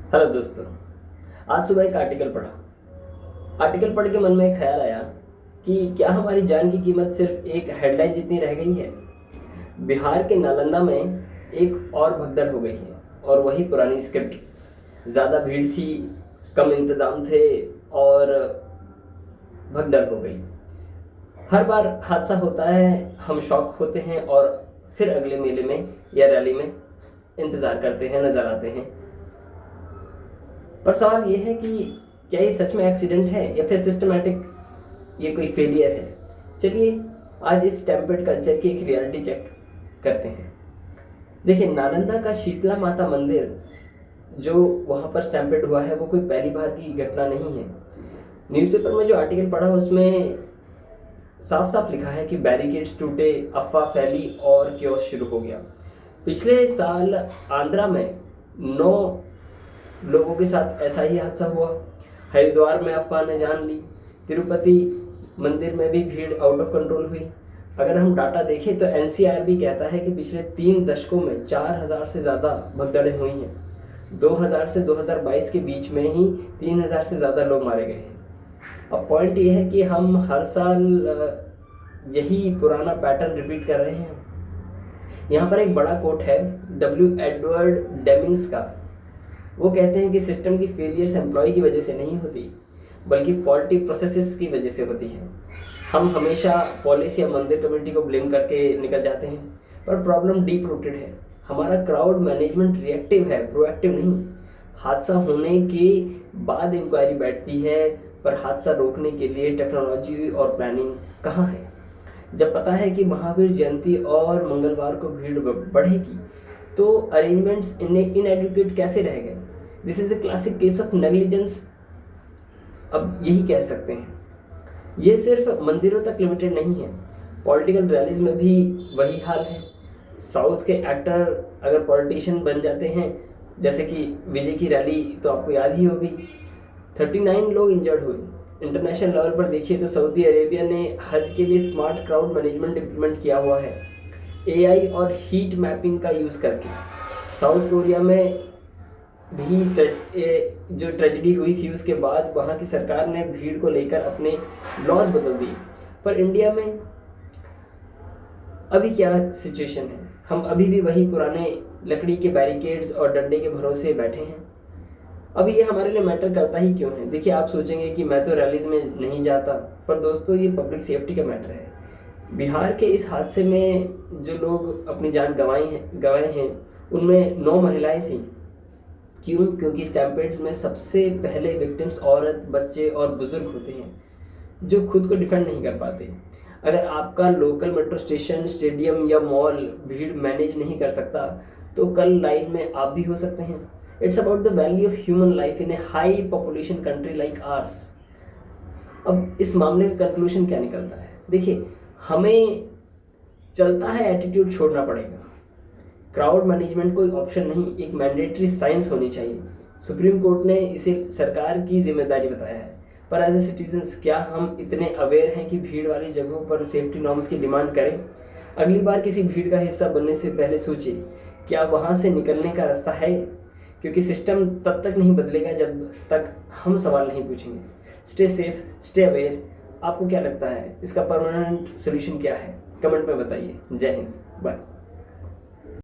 Hello दोस्तों। आज सुबह एक आर्टिकल पढ़ा। आर्टिकल पढ़ के मन में एक ख्याल आया कि क्या हमारी जान की कीमत सिर्फ एक हेडलाइन जितनी रह गई है। बिहार के नालंदा में एक और भगदड़ हो गई है और वही पुरानी स्क्रिप्ट। ज़्यादा भीड़ थी, कम इंतज़ाम थे और भगदड़ हो गई। हर बार हादसा होता है, हम शॉक होते हैं और फिर अगले मेले में या रैली में इंतज़ार करते हैं, नज़र आते हैं। पर सवाल ये है कि क्या ये सच में एक्सीडेंट है या फिर सिस्टमैटिक ये कोई फेलियर है। चलिए आज इस टेम्पर्ड कल्चर की एक रियलिटी चेक करते हैं। देखिए, नालंदा का शीतला माता मंदिर जो वहाँ पर स्टैम्पेड हुआ है वो कोई पहली बार की घटना नहीं है। न्यूज़पेपर में जो आर्टिकल पढ़ा उसमें साफ साफ लिखा है कि बैरिकेड्स टूटे, अफवाह फैली और क्योस शुरू हो गया। पिछले साल आंध्रा में 9 लोगों के साथ ऐसा ही हादसा हुआ। हरिद्वार में अफवाह ने जान ली। तिरुपति मंदिर में भी भीड़ आउट ऑफ कंट्रोल हुई। अगर हम डाटा देखें तो एनसीआरबी कहता है कि पिछले 3 दशकों में 4000 से ज़्यादा भगदड़ें हुई हैं। 2000 से 2022 के बीच में ही 3000 से ज़्यादा लोग मारे गए हैं। अब पॉइंट ये है कि हम हर साल यही पुराना पैटर्न रिपीट कर रहे हैं। यहाँ पर एक बड़ा कोट है डब्ल्यू एडवर्ड डेमिंग्स का। वो कहते हैं कि सिस्टम की फेलियर्स एम्प्लॉय की वजह से नहीं होती बल्कि फॉल्टी प्रोसेसेस की वजह से होती है। हम हमेशा पॉलिसी या मंदिर कमेटी को ब्लेम करके निकल जाते हैं, पर प्रॉब्लम डीप रूटेड है। हमारा क्राउड मैनेजमेंट रिएक्टिव है, प्रोएक्टिव नहीं। हादसा होने के बाद इंक्वायरी बैठती है, पर हादसा रोकने के लिए टेक्नोलॉजी और प्लानिंग कहाँ है। जब पता है कि महावीर जयंती और मंगलवार को भीड़ बढ़ेगी तो अरेंजमेंट्स इनएडिक्वेट कैसे रह गए। This is a classic case of negligence, अब यही कह सकते हैं। ये सिर्फ मंदिरों तक लिमिटेड नहीं है, पॉलिटिकल रैलीज में भी वही हाल है। साउथ के एक्टर अगर पॉलिटिशियन बन जाते हैं, जैसे कि विजय की रैली तो आपको याद ही होगी, 39 लोग इंजर्ड हुए। इंटरनेशनल लेवल पर देखिए तो सऊदी अरेबिया ने हज के लिए स्मार्ट क्राउड मैनेजमेंट इम्प्लीमेंट किया हुआ है, एआई और हीट मैपिंग का यूज़ करके। साउथ कोरिया में भी जो ट्रेजेडी हुई थी उसके बाद वहाँ की सरकार ने भीड़ को लेकर अपने लॉज बदल दिए। पर इंडिया में अभी क्या सिचुएशन है। हम अभी भी वही पुराने लकड़ी के बैरिकेड्स और डंडे के भरोसे बैठे हैं। अब ये हमारे लिए मैटर करता ही क्यों है। देखिए, आप सोचेंगे कि मैं तो रैलीज में नहीं जाता, पर दोस्तों ये पब्लिक सेफ्टी का मैटर है। बिहार के इस हादसे में जो लोग अपनी जान गंवाए हैं उनमें 9 महिलाएं थीं। क्यों? क्योंकि स्टैम्पेड्स में सबसे पहले विक्टिम्स औरत, बच्चे और बुजुर्ग होते हैं जो खुद को डिफेंड नहीं कर पाते। अगर आपका लोकल मेट्रो स्टेशन, स्टेडियम या मॉल भीड़ मैनेज नहीं कर सकता तो कल लाइन में आप भी हो सकते हैं। It's about the value of human life in a high population country like ours. अब इस मामले का कंक्लूजन क्या निकलता है। देखिए, हमें चलता है एटीट्यूड छोड़ना पड़ेगा। क्राउड मैनेजमेंट कोई ऑप्शन नहीं, एक मैंडेटरी साइंस होनी चाहिए। सुप्रीम कोर्ट ने इसे सरकार की जिम्मेदारी बताया है, पर एज ए सिटीजन्स क्या हम इतने अवेयर हैं कि भीड़ वाली जगहों पर सेफ्टी नॉर्म्स की डिमांड करें। अगली बार किसी भीड़ का हिस्सा बनने से पहले सोचिए क्या वहाँ से निकलने का रास्ता है, क्योंकि सिस्टम तब तक नहीं बदलेगा जब तक हम सवाल नहीं पूछेंगे। Stay safe, stay aware. आपको क्या लगता है इसका परमानेंट सोल्यूशन क्या है? कमेंट में बताइए। जय हिंद, बाय।